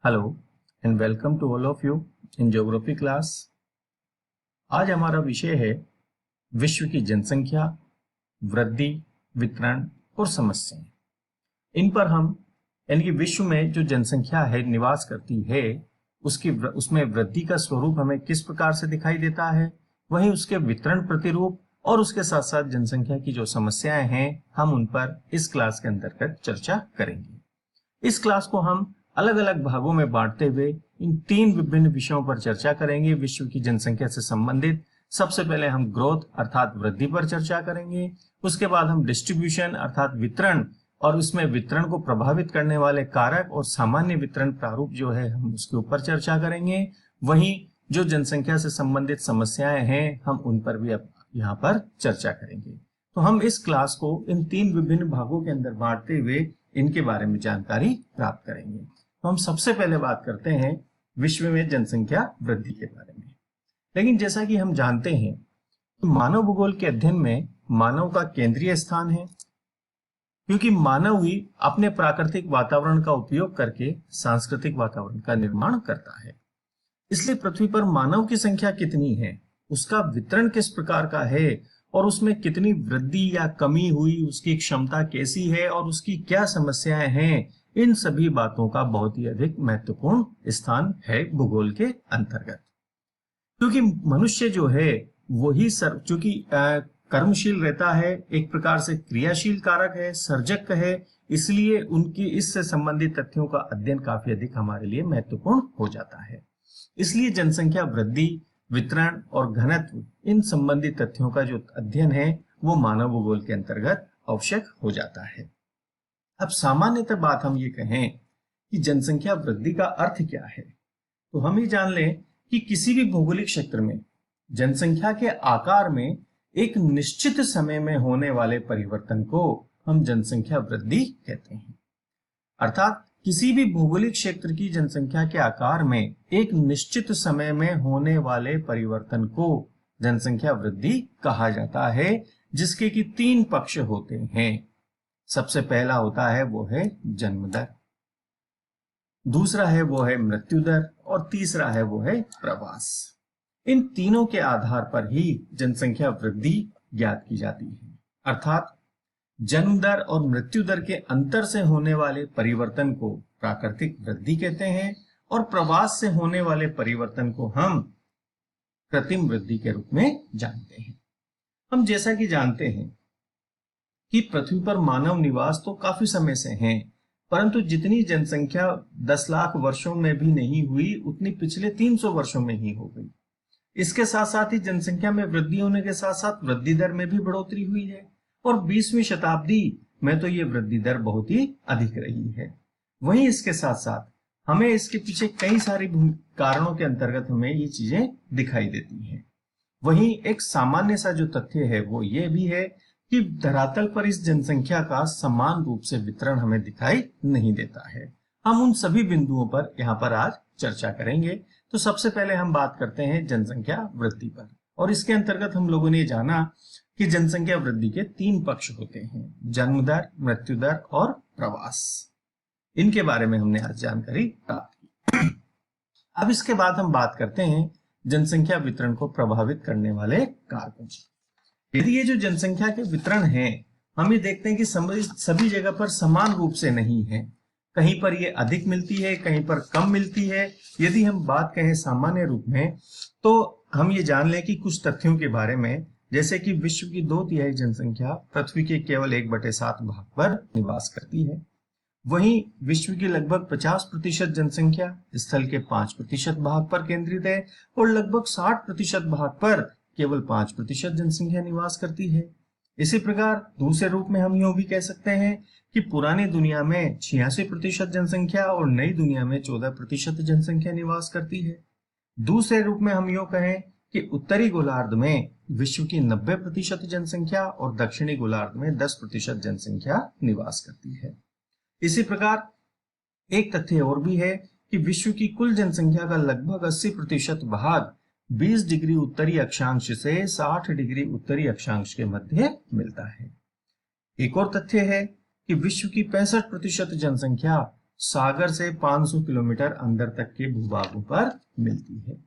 Hello and welcome to all of you in geography class. आज हमारा विषय है विश्व की जनसंख्या, वृद्धि, वितरण और समस्याएं। इन पर हम यानी कि विश्व में जो जनसंख्या है निवास करती है उसमें वृद्धि का स्वरूप हमें किस प्रकार से दिखाई देता है, वहीं उसके वितरण प्रतिरूप और उसके साथ साथ जनसंख्या की जो समस्याएं हैं हम उन पर इस क्लास के अंतर्गत चर्चा करेंगे। इस क्लास को हम अलग अलग भागों में बांटते हुए इन तीन विभिन्न विषयों पर चर्चा करेंगे विश्व की जनसंख्या से संबंधित। सबसे पहले हम ग्रोथ अर्थात वृद्धि पर चर्चा करेंगे, उसके बाद हम डिस्ट्रीब्यूशन अर्थात वितरण और उसमें वितरण को प्रभावित करने वाले कारक और सामान्य वितरण प्रारूप जो है हम उसके ऊपर चर्चा करेंगे। वहीं जो जनसंख्या से संबंधित समस्याएं हैं हम उन पर भी यहाँ पर चर्चा करेंगे। तो हम इस क्लास को इन तीन विभिन्न भागों के अंदर बांटते हुए इनके बारे में जानकारी प्राप्त करेंगे। तो हम सबसे पहले बात करते हैं विश्व में जनसंख्या वृद्धि के बारे में। लेकिन जैसा कि हम जानते हैं कि मानव भूगोल के अध्ययन में मानव का केंद्रीय स्थान है, क्योंकि मानव ही अपने प्राकृतिक वातावरण का उपयोग करके सांस्कृतिक वातावरण का निर्माण करता है। इसलिए पृथ्वी पर मानव की संख्या कितनी है, उसका वितरण किस प्रकार का है और उसमें कितनी वृद्धि या कमी हुई, उसकी क्षमता कैसी है और उसकी क्या समस्याएं हैं, इन सभी बातों का बहुत ही अधिक महत्वपूर्ण स्थान है भूगोल के अंतर्गत। क्योंकि मनुष्य जो है वही चूंकि कर्मशील रहता है, एक प्रकार से क्रियाशील कारक है, सर्जक है, इसलिए उनकी इससे संबंधित तथ्यों का अध्ययन काफी अधिक हमारे लिए महत्वपूर्ण हो जाता है। इसलिए जनसंख्या वृद्धि, वितरण और घनत्व इन संबंधित तथ्यों का जो अध्ययन है वो मानव भूगोल के अंतर्गत आवश्यक हो जाता है। अब सामान्यतः बात हम ये कहें कि जनसंख्या वृद्धि का अर्थ क्या है, तो हम ये जान लें कि किसी भी भौगोलिक क्षेत्र में जनसंख्या के आकार में एक निश्चित समय में होने वाले परिवर्तन को हम जनसंख्या वृद्धि कहते हैं। अर्थात किसी भी भौगोलिक क्षेत्र की जनसंख्या के आकार में एक निश्चित समय में होने वाले परिवर्तन को जनसंख्या वृद्धि कहा जाता है, जिसके कि तीन पक्ष होते हैं। सबसे पहला होता है वो है जन्म दर, दूसरा है वो है मृत्यु दर और तीसरा है वो है प्रवास। इन तीनों के आधार पर ही जनसंख्या वृद्धि ज्ञात की जाती है। अर्थात जन्म दर और मृत्यु दर के अंतर से होने वाले परिवर्तन को प्राकृतिक वृद्धि कहते हैं और प्रवास से होने वाले परिवर्तन को हम कृत्रिम वृद्धि के रूप में जानते हैं। हम जैसा कि जानते हैं कि पृथ्वी पर मानव निवास तो काफी समय से है, परंतु जितनी जनसंख्या 10 लाख वर्षों में भी नहीं हुई उतनी पिछले 300 वर्षों में ही हो गई। इसके साथ साथ ही जनसंख्या में वृद्धि होने के साथ साथ वृद्धि दर में भी बढ़ोतरी हुई है और 20वीं शताब्दी में तो ये वृद्धि दर बहुत ही अधिक रही है। वहीं इसके साथ साथ हमें इसके पीछे कई सारे कारणों के अंतर्गत हमें ये चीजें दिखाई देती हैं। वहीं एक सामान्य सा जो तथ्य है वो ये भी है कि धरातल पर इस जनसंख्या का समान रूप से वितरण हमें दिखाई नहीं देता है। हम उन सभी बिंदुओं पर यहाँ पर आज चर्चा करेंगे। तो सबसे पहले हम बात करते हैं जनसंख्या वृद्धि पर, और इसके अंतर्गत हम लोगों ने जाना कि जनसंख्या वृद्धि के तीन पक्ष होते हैं, जन्म दर, मृत्यु दर और प्रवास। इनके बारे में हमने आज जानकारी प्राप्त की। अब इसके बाद हम बात करते हैं जनसंख्या वितरण को प्रभावित करने वाले कारकों की। यदि ये जो जनसंख्या के वितरण है हम ये देखते हैं कि सभी जगह पर समान रूप से नहीं है, कहीं पर ये अधिक मिलती है, कहीं पर कम मिलती है। यदि हम बात कहें सामान्य रूप में तो हम ये जान लें कि कुछ तथ्यों के बारे में, जैसे कि विश्व की 2/3 जनसंख्या पृथ्वी के केवल 1/7 भाग पर निवास करती है। वहीं विश्व की लगभग 50% जनसंख्या स्थल के 5% भाग पर केंद्रित है और लगभग 60% भाग पर केवल 5% जनसंख्या निवास करती है। इसी प्रकार दूसरे रूप में हम यूं भी कह सकते हैं कि पुरानी दुनिया में 86% जनसंख्या और नई दुनिया में 14% जनसंख्या निवास करती है। दूसरे रूप में हम यूं कहें कि उत्तरी गोलार्ध में विश्व की 90% जनसंख्या और दक्षिणी गोलार्ध में 10% जनसंख्या निवास करती है। इसी प्रकार एक तथ्य और भी है कि विश्व की कुल जनसंख्या का लगभग 80% भाग 20 डिग्री उत्तरी अक्षांश से 60 डिग्री उत्तरी अक्षांश के मध्य मिलता है। एक और तथ्य है कि विश्व की 65% जनसंख्या सागर से 500 किलोमीटर अंदर तक के भूभागों पर मिलती है।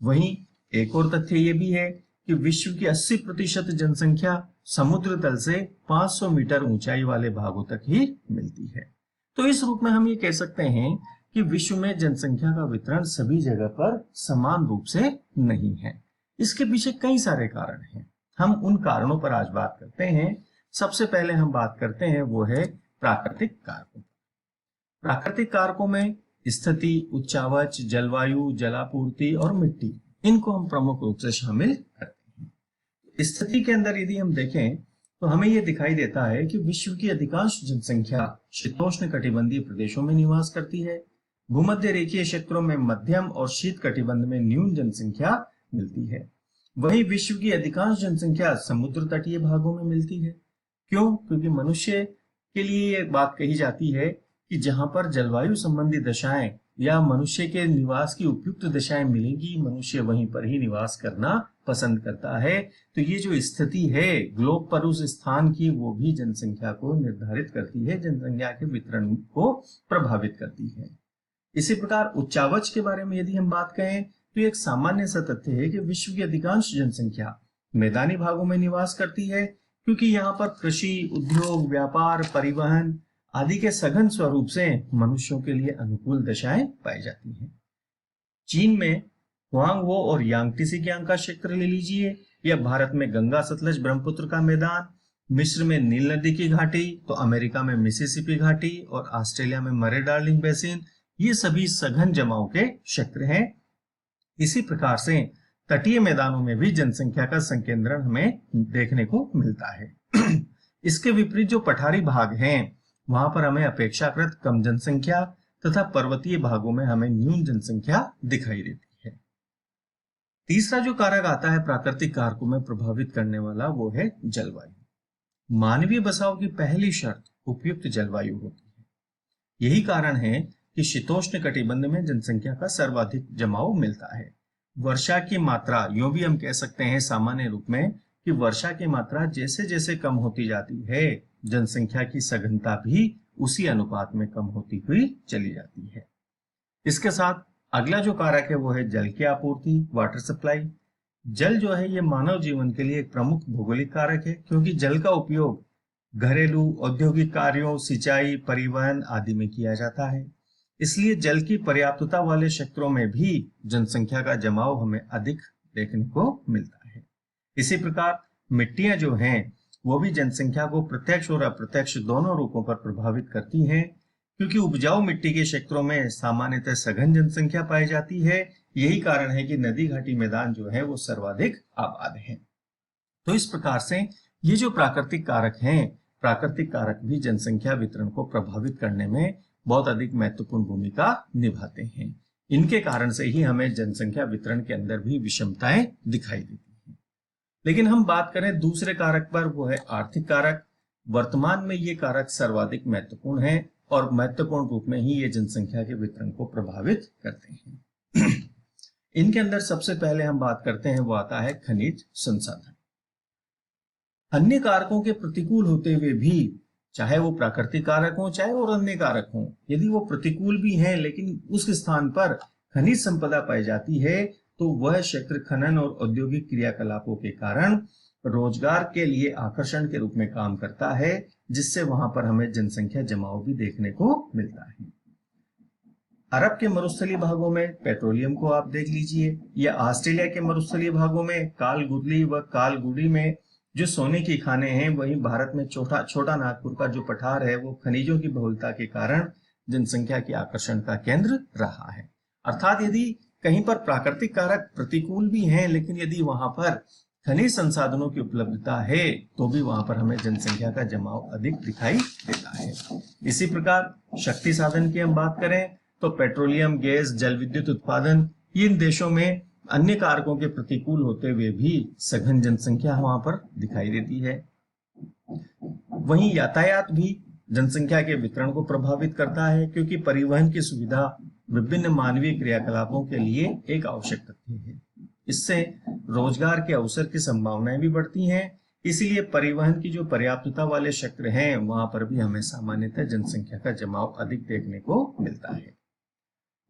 वहीं एक और तथ्य ये भी है कि विश्व की 80% जनसंख्या समुद्र तल से 500 मीटर ऊंचाई वाले भागों तक ही मिलती है। तो इस रूप में हम ये कह सकते हैं कि विश्व में जनसंख्या का वितरण सभी जगह पर समान रूप से नहीं है। इसके पीछे कई सारे कारण हैं। हम उन कारणों पर आज बात करते हैं। सबसे पहले हम बात करते हैं वो है प्राकृतिक कारकों। प्राकृतिक कारकों में स्थिति, उच्चावच, जलवायु, जलापूर्ति और मिट्टी, इनको हम प्रमुख रूप से शामिल करते हैं। स्थिति के अंदर यदि हम देखें तो हमें यह दिखाई देता है कि विश्व की अधिकांश जनसंख्या शीतोष्ण कटिबंधीय प्रदेशों में निवास करती है। भूमध्य रेखीय क्षेत्रों में मध्यम और शीत कटिबंध में न्यून जनसंख्या मिलती है। वहीं विश्व की अधिकांश जनसंख्या समुद्र तटीय भागों में मिलती है। क्यों? क्योंकि मनुष्य के लिए यह बात कही जाती है कि जहां पर जलवायु संबंधी दशाएं या मनुष्य के निवास की उपयुक्त दशाएं मिलेंगी, मनुष्य वहीं पर ही निवास करना पसंद करता है। तो ये जो स्थिति है ग्लोब पर उस स्थान की, वो भी जनसंख्या को निर्धारित करती है, जनसंख्या के वितरण को प्रभावित करती है। इसी प्रकार उच्चावच के बारे में यदि हम बात करें तो एक सामान्य सा तथ्य है कि विश्व की अधिकांश जनसंख्या मैदानी भागों में निवास करती है, क्योंकि यहाँ पर कृषि, उद्योग, व्यापार, परिवहन आदि के सघन स्वरूप से मनुष्यों के लिए अनुकूल दशाएं पाई जाती हैं। चीन में हुआंगवो और यांगटीसी का क्षेत्र ले लीजिए, या भारत में गंगा सतलज ब्रह्मपुत्र का मैदान, मिस्र में नील नदी की घाटी, तो अमेरिका में मिसिसिपी घाटी और ऑस्ट्रेलिया में मरे डार्लिंग बेसिन, ये सभी सघन जमाव के क्षेत्र हैं। इसी प्रकार से तटीय मैदानों में भी जनसंख्या का संकेंद्रण हमें देखने को मिलता है। इसके विपरीत जो पठारी भाग हैं वहां पर हमें अपेक्षाकृत कम जनसंख्या तथा पर्वतीय भागों में हमें न्यून जनसंख्या दिखाई देती है। तीसरा जो कारक आता है प्राकृतिक कारकों में प्रभावित करने वाला, वो है जलवायु। मानवीय बसाव की पहली शर्त उपयुक्त जलवायु होती है। यही कारण है कि शीतोष्ण कटिबंध में जनसंख्या का सर्वाधिक जमाव मिलता है। वर्षा की मात्रा, यूं भी हम कह सकते हैं सामान्य रूप में कि वर्षा की मात्रा जैसे जैसे कम होती जाती है, जनसंख्या की सघनता भी उसी अनुपात में कम होती हुई चली जाती है। इसके साथ अगला जो कारक है वो है जल की आपूर्ति, वाटर सप्लाई। जल जो है ये मानव जीवन के लिए एक प्रमुख भौगोलिक कारक है, क्योंकि जल का उपयोग घरेलू, औद्योगिक कार्यों, सिंचाई, परिवहन आदि में किया जाता है। इसलिए जल की पर्याप्तता वाले क्षेत्रों में भी जनसंख्या का जमाव हमें अधिक देखने को मिलता है। इसी प्रकार मिट्टियां जो हैं वो भी जनसंख्या को प्रत्यक्ष और अप्रत्यक्ष दोनों रूपों पर प्रभावित करती हैं, क्योंकि उपजाऊ मिट्टी के क्षेत्रों में सामान्यतः सघन जनसंख्या पाई जाती है। यही कारण है कि नदी घाटी मैदान जो है वो सर्वाधिक आबाद है। तो इस प्रकार से ये जो प्राकृतिक कारक हैं, प्राकृतिक कारक भी जनसंख्या वितरण को प्रभावित करने में बहुत अधिक महत्वपूर्ण भूमिका निभाते हैं। इनके कारण से ही हमें जनसंख्या वितरण के अंदर भी विषमताएं दिखाई देती हैं। लेकिन हम बात करें दूसरे कारक पर, वो है आर्थिक कारक। वर्तमान में ये कारक सर्वाधिक महत्वपूर्ण है और महत्वपूर्ण रूप में ही ये जनसंख्या के वितरण को प्रभावित करते हैं। इनके अंदर सबसे पहले हम बात करते हैं वो आता है खनिज संसाधन। अन्य कारकों के प्रतिकूल होते हुए भी, चाहे वो प्राकृतिक कारक हो चाहे और अन्य कारक हो, यदि वो प्रतिकूल भी हैं लेकिन उस स्थान पर खनिज संपदा पाई जाती है तो वह क्षेत्र खनन और औद्योगिक क्रियाकलापों के कारण रोजगार के लिए आकर्षण के रूप में काम करता है, जिससे वहां पर हमें जनसंख्या जमाव भी देखने को मिलता है। अरब के मरुस्थलीय भागों में पेट्रोलियम को आप देख लीजिए, या ऑस्ट्रेलिया के मरुस्थलीय भागों में कालगुडली व कालगुडी में जो सोने की खाने हैं, वहीं भारत में छोटा नागपुर का जो पठार है वो खनिजों की बहुलता के कारण जनसंख्या के आकर्षण का केंद्र रहा है। अर्थात यदि कहीं पर प्राकृतिक कारक प्रतिकूल भी हैं, लेकिन यदि वहां पर खनिज संसाधनों की उपलब्धता है तो भी वहां पर हमें जनसंख्या का जमाव अधिक दिखाई देता है। इसी प्रकार शक्ति साधन की हम बात करें तो पेट्रोलियम, गैस, जल विद्युत उत्पादन, इन देशों में अन्य कारकों के प्रतिकूल होते हुए भी सघन जनसंख्या वहां पर दिखाई देती है। वहीं यातायात भी जनसंख्या के वितरण को प्रभावित करता है, क्योंकि परिवहन की सुविधा विभिन्न मानवीय क्रियाकलापों के लिए एक आवश्यक तथ्य है। इससे रोजगार के अवसर की संभावनाएं भी बढ़ती हैं। इसीलिए परिवहन की जो पर्याप्तता वाले क्षेत्र हैं वहां पर भी हमें सामान्यतः जनसंख्या का जमाव अधिक देखने को मिलता है।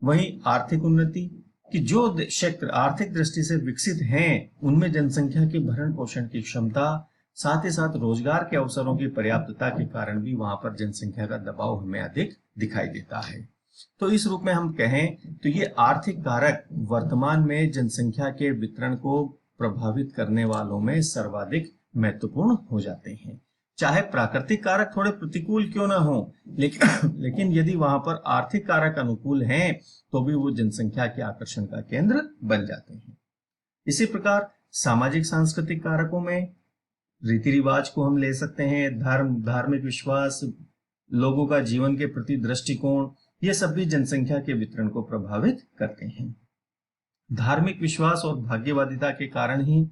वहीं आर्थिक उन्नति कि जो क्षेत्र आर्थिक दृष्टि से विकसित हैं उनमें जनसंख्या की भरण पोषण की क्षमता, साथ ही साथ रोजगार के अवसरों की पर्याप्तता के कारण भी वहां पर जनसंख्या का दबाव हमें अधिक दिखाई देता है। तो इस रूप में हम कहें तो ये आर्थिक कारक वर्तमान में जनसंख्या के वितरण को प्रभावित करने वालों में सर्वाधिक महत्वपूर्ण हो जाते हैं। चाहे प्राकृतिक कारक थोड़े प्रतिकूल क्यों ना हो, लेकिन यदि वहां पर आर्थिक कारक अनुकूल हैं तो भी वो जनसंख्या के आकर्षण का केंद्र बन जाते हैं। इसी प्रकार सामाजिक सांस्कृतिक कारकों में रीति रिवाज को हम ले सकते हैं, धार्मिक विश्वास, लोगों का जीवन के प्रति दृष्टिकोण, ये सब भी जनसंख्या के वितरण को प्रभावित करते हैं। धार्मिक विश्वास और भाग्यवादिता के कारण ही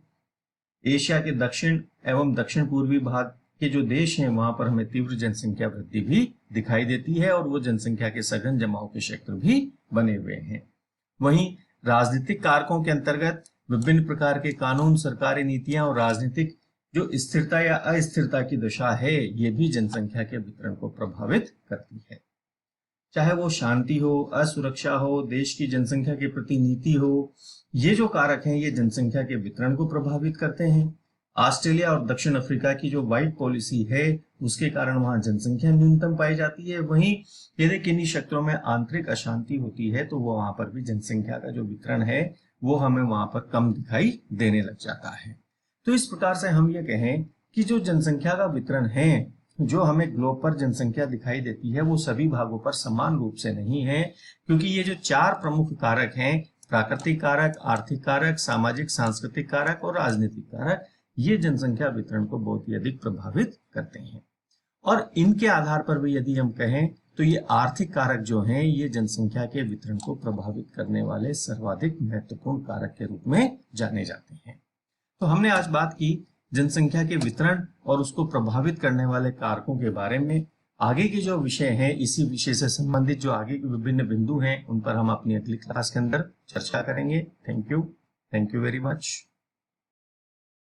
एशिया के दक्षिण एवं दक्षिण पूर्वी भाग के जो देश हैं वहां पर हमें तीव्र जनसंख्या वृद्धि भी दिखाई देती है और वो जनसंख्या के सघन जमाव के क्षेत्र भी बने हुए हैं। वहीं राजनीतिक कारकों के अंतर्गत विभिन्न प्रकार के कानून, सरकारी नीतियां और राजनीतिक जो स्थिरता या अस्थिरता की दशा है ये भी जनसंख्या के वितरण को प्रभावित करती है। चाहे वो शांति हो, असुरक्षा हो, देश की जनसंख्या के प्रति नीति हो, ये जो कारक हैं ये जनसंख्या के वितरण को प्रभावित करते हैं। ऑस्ट्रेलिया और दक्षिण अफ्रीका की जो वाइड पॉलिसी है उसके कारण वहां जनसंख्या न्यूनतम पाई जाती है। वहीं यदि किन्हीं क्षेत्रों में आंतरिक अशांति होती है तो वो वहां पर भी जनसंख्या का जो वितरण है वो हमें वहां पर कम दिखाई देने लग जाता है। तो इस प्रकार से हम ये कहें कि जो जनसंख्या का वितरण है, जो हमें ग्लोब पर जनसंख्या दिखाई देती है वो सभी भागों पर समान रूप से नहीं है, क्योंकि ये जो 4 प्रमुख कारक हैं, प्राकृतिक कारक, आर्थिक कारक, सामाजिक सांस्कृतिक कारक और राजनीतिक कारक, ये जनसंख्या वितरण को बहुत ही अधिक प्रभावित करते हैं। और इनके आधार पर भी यदि हम कहें तो ये आर्थिक कारक जो हैं ये जनसंख्या के वितरण को प्रभावित करने वाले सर्वाधिक महत्वपूर्ण कारक के रूप में जाने जाते हैं। तो हमने आज बात की जनसंख्या के वितरण और उसको प्रभावित करने वाले कारकों के बारे में। आगे की जो विषय है, इसी विषय से संबंधित जो आगे के विभिन्न बिंदु हैं उन पर हम अपनी अगली क्लास के अंदर चर्चा करेंगे। Thank you very much.